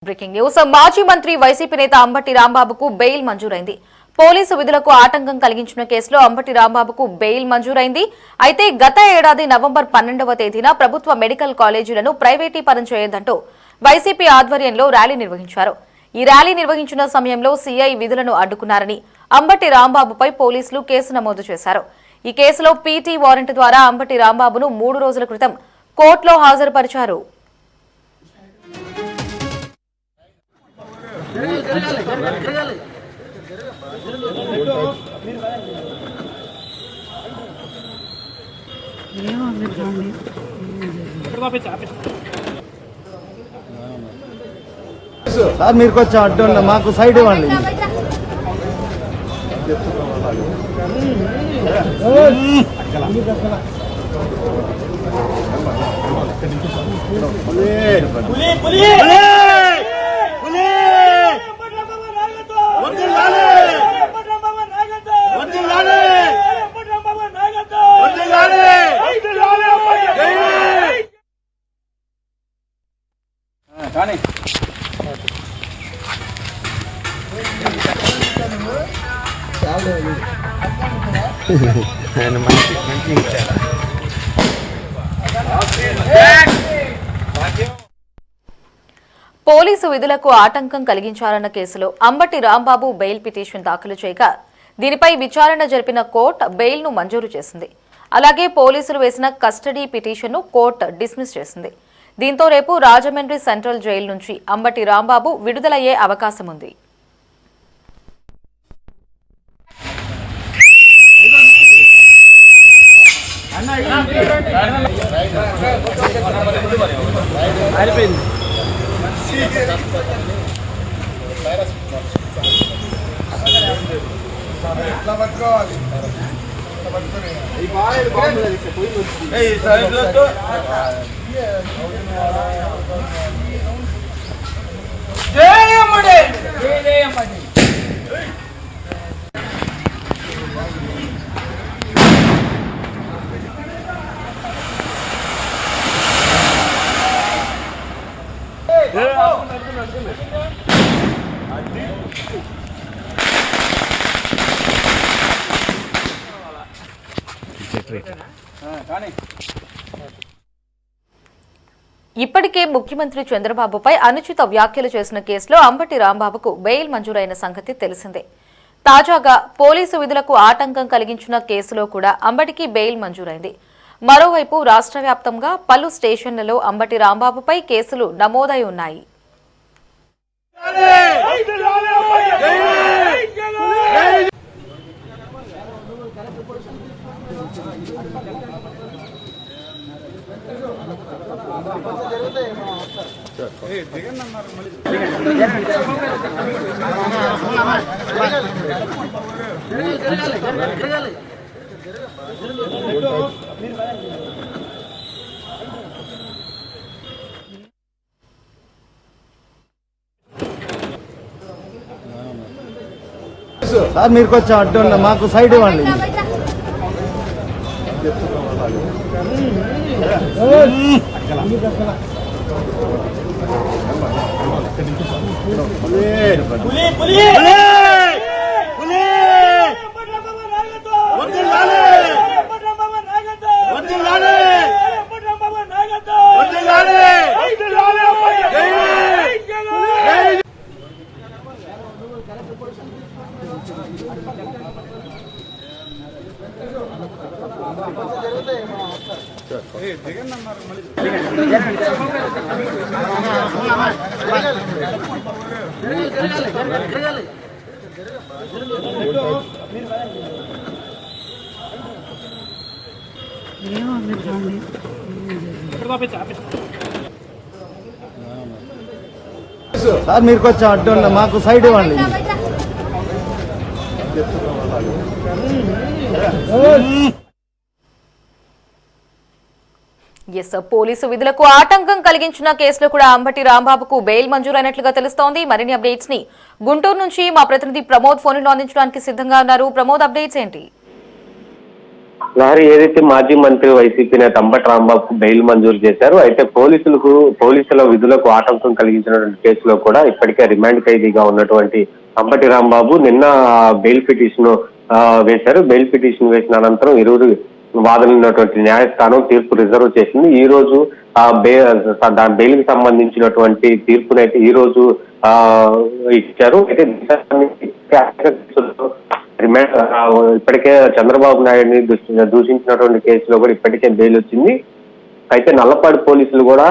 Breaking news మాజీ మంత్రి YCP నేత అంబటి రాంబాబుకు బెయిల్ మంజూరైంది. పోలీసు విధులకు ఆటంకం కలిగించిన కేసులో అంబటి రాంబాబుకు బెయిల్ మంజూరైంది. అయితే గత ఏడాది నవంబర్ 12వ తేదీన ప్రభుత్వ మెడికల్ కాలేజీలను ప్రైవేటీకరణ చేయొద్దంటూ వైసీపీ ఆధ్వర్యంలో ర్యాలీ నిర్వహించారు. ఈ ర్యాలీ నిర్వహించిన సమయంలో సీఐ విధులను అడ్డుకున్నారని అంబటి రాంబాబుపై పోలీసులు కేసు నమోదు చేశారు. ఈ కేసులో పీటీ వారెంట్ ద్వారా అంబటి రాంబాబును 3 రోజుల క్రితం కోర్టులో హాజరుపరిచారు. సార్ మీరు కొంచెం అడ్డు మాకు సైడ్ ఇవ్వండి. పోలీసు విధులకు ఆటంకం కలిగించారన్న కేసులో అంబటి రాంబాబు బెయిల్ పిటిషన్ దాఖలు చేయగా దీనిపై విచారణ జరిపిన కోర్టు బెయిల్ను మంజూరు చేసింది. అలాగే పోలీసులు వేసిన కస్టడీ పిటిషన్ను కోర్టు డిస్మిస్ చేసింది. దీంతో రేపు రాజమండ్రి సెంట్రల్ జైలు నుంచి అంబటి రాంబాబు విడుదలయ్యే అవకాశం ఉంది. ఇప్పటికే ముఖ్యమంత్రి చంద్రబాబుపై అనుచిత వ్యాఖ్యలు చేసిన కేసులో అంబటి రాంబాబుకు బెయిల్ మంజూరైన సంగతి తెలిసిందే. తాజాగా పోలీసు విధులకు ఆటంకం కలిగించిన కేసులో కూడా అంబటికి బెయిల్ మంజూరైంది. మరోవైపు రాష్ట్ర వ్యాప్తంగా పలు స్టేషన్లలో అంబటి రాంబాబుపై కేసులు నమోదై ఉన్నాయి. సార్ మీరు కొంచెం అడ్డు మాకు సైడ్ ఇవ్వండి. సార్ మీరు కొంచెం అడ్డు మాకు సైడ్ ఇవ్వండి. పోలీసు విధులకు ఆటంకం కలిగించిన కేసులో కూడా అంబటి రాంబాబుకు బెయిల్ మంజూరైనట్లుగా తెలుస్తోంది. మరిన్ని అప్డేట్స్ ని గుంటూరు నుంచి మా ప్రతినిధి ప్రమోద్ ఫోన్ లో అందించడానికి సిద్ధంగా ఉన్నారు. ప్రమోద్, అప్డేట్స్ ఏంటి? లహరి ఏదైతే మాజీ మంత్రి వైసీపీ నేత అంబటి రాంబాబుకు బెయిల్ మంజూరు చేశారు. అయితే పోలీసుల విధులకు ఆటంకం కలిగించినటువంటి కేసులో కూడా ఇప్పటికే రిమాండ్ ఖైదీగా ఉన్నటువంటి అంబటి రాంబాబు నిన్న బెయిల్ పిటిషన్ వేశారు. బెయిల్ పిటిషన్ వేసిన అనంతరం ఇరువురు వాదనటువంటి న్యాయస్థానం తీర్పు రిజర్వ్ చేసింది. ఈ రోజు బెయిల్ కి సంబంధించినటువంటి తీర్పునైతే ఈ రోజు ఇచ్చారు. అయితే ఇప్పటికే చంద్రబాబు నాయుడిని దూషించినటువంటి కేసులో కూడా ఇప్పటికే బెయిల్ వచ్చింది. అయితే నల్లపాడు పోలీసులు కూడా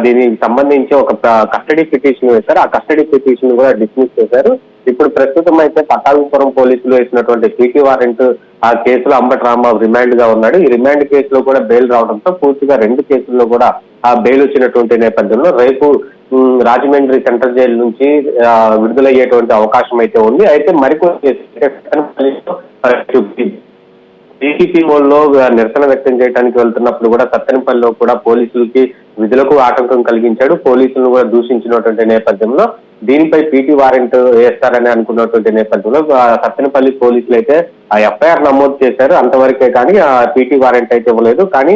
దీనికి సంబంధించి ఒక కస్టడీ పిటిషన్ వేశారు. ఆ కస్టడీ పిటిషన్ కూడా డిస్మిస్ చేశారు. ఇప్పుడు ప్రస్తుతం అయితే పట్టాభిపురం పోలీసులు వేసినటువంటి పీటీ వారెంట్ ఆ కేసులో అంబటి రాంబాబు రిమాండ్ గా ఉన్నాడు. ఈ రిమాండ్ కేసులో కూడా బెయిల్ రావడంతో పూర్తిగా 2 కేసుల్లో కూడా ఆ బెయిల్ వచ్చినటువంటి నేపథ్యంలో రేపు రాజమండ్రి సెంట్రల్ జైలు నుంచి విడుదలయ్యేటువంటి అవకాశం అయితే ఉంది. అయితే మరికొన్ని టీడీపీ మోల్లో నిరసన వ్యక్తం చేయడానికి వెళ్తున్నప్పుడు కూడా సత్తెనపల్లిలో కూడా పోలీసులకి విధులకు ఆటంకం కలిగించాడు. పోలీసులను కూడా దూషించినటువంటి నేపథ్యంలో దీనిపై పీటీ వారెంట్ వేస్తారని అనుకున్నటువంటి నేపథ్యంలో సత్తెనపల్లి పోలీసులు అయితే ఆ ఎఫ్ఐఆర్ నమోదు చేశారు. అంతవరకే కానీ ఆ పీటీ వారెంట్ అయితే ఇవ్వలేదు. కానీ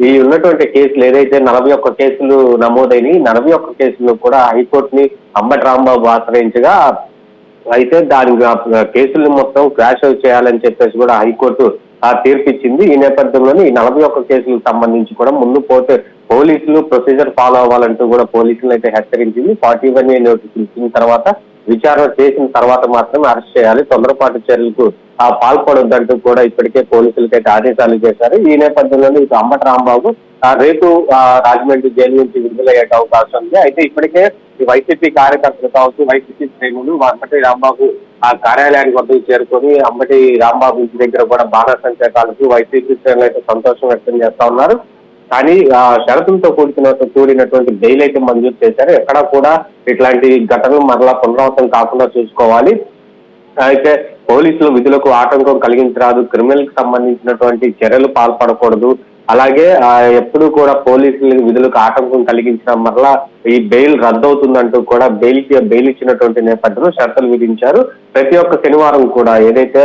ఈ ఉన్నటువంటి కేసులు ఏదైతే 41 కేసులు నమోదైనవి 41 కేసులు కూడా హైకోర్టుని అంబటి రాంబాబు ఆశ్రయించగా అయితే దాని కేసులు మొత్తం క్రాష్ అవుట్ చేయాలని చెప్పేసి కూడా హైకోర్టు తీర్పిచ్చింది. ఈ నేపథ్యంలోనే ఈ 41 కేసులకు సంబంధించి కూడా ముందు పోతే పోలీసులు ప్రొసీజర్ ఫాలో అవ్వాలంటూ కూడా పోలీసులను అయితే హెచ్చరించింది. 41A నోటీసులు ఇచ్చిన తర్వాత విచారణ చేసిన తర్వాత మాత్రమే అరెస్ట్ చేయాలి, తొందరపాటు చర్యలకు పాల్పడొద్దంటూ కూడా ఇప్పటికే పోలీసులకైతే ఆదేశాలు చేశారు. ఈ నేపథ్యంలోనే ఇటు అంబటి రాంబాబు రేపు రాజమండ్రి జైలు నుంచి విడుదలయ్యే అవకాశం ఉంది. అయితే ఇప్పటికే ఈ వైసీపీ కార్యకర్తలు కావచ్చు, వైసీపీ శ్రేణులు అంబటి రాంబాబు ఆ కార్యాలయానికి వద్దకు చేరుకొని అంబటి రాంబాబు ఇంటి దగ్గర కూడా బాణసంచా కాలుస్తూ వైసీపీ శ్రేణులు అయితే సంతోషం వ్యక్తం చేస్తా ఉన్నారు. కానీ షరతులతో కూడినటువంటి బెయిల్ అయితే మంజూరు చేశారు. ఎక్కడా కూడా ఇట్లాంటి ఘటనలు మరలా పునరావృతం కాకుండా చూసుకోవాలి. అయితే పోలీసులు విధులకు ఆటంకం కలిగించరాదు, క్రిమినల్ కి సంబంధించినటువంటి చర్యలు పాల్పడకూడదు, అలాగే ఎప్పుడు కూడా పోలీసుల విధులకు ఆటంకం కలిగించడం వల్ల ఈ బెయిల్ రద్దవుతుందంటూ కూడా బెయిల్ ఇచ్చినటువంటి నేపథ్యంలో షరతులు విధించారు. ప్రతి ఒక్క శనివారం కూడా ఏదైతే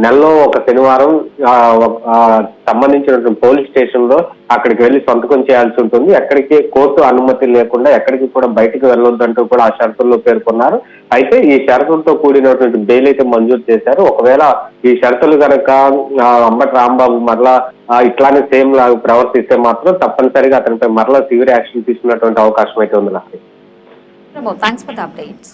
నెలలో ఒక శనివారం సంబంధించినటువంటి పోలీస్ స్టేషన్ లో అక్కడికి వెళ్లి సంతకం చేయాల్సి ఉంటుంది. ఎక్కడికి కోర్టు అనుమతి లేకుండా ఎక్కడికి కూడా బయటకు వెళ్ళొద్దంటూ కూడా ఆ షరతుల్లో పేర్కొన్నారు. అయితే ఈ షరతులతో కూడినటువంటి బెయిల్ అయితే మంజూరు చేశారు. ఒకవేళ ఈ షరతులు కనుక అంబటి రాంబాబు మరలా ఇట్లానే సేమ్ లాగా ప్రవర్తిస్తే మాత్రం తప్పనిసరిగా అతనిపై మరలా సివియర్ యాక్షన్ తీసుకున్నటువంటి అవకాశం అయితే ఉంది. Thanks for the updates.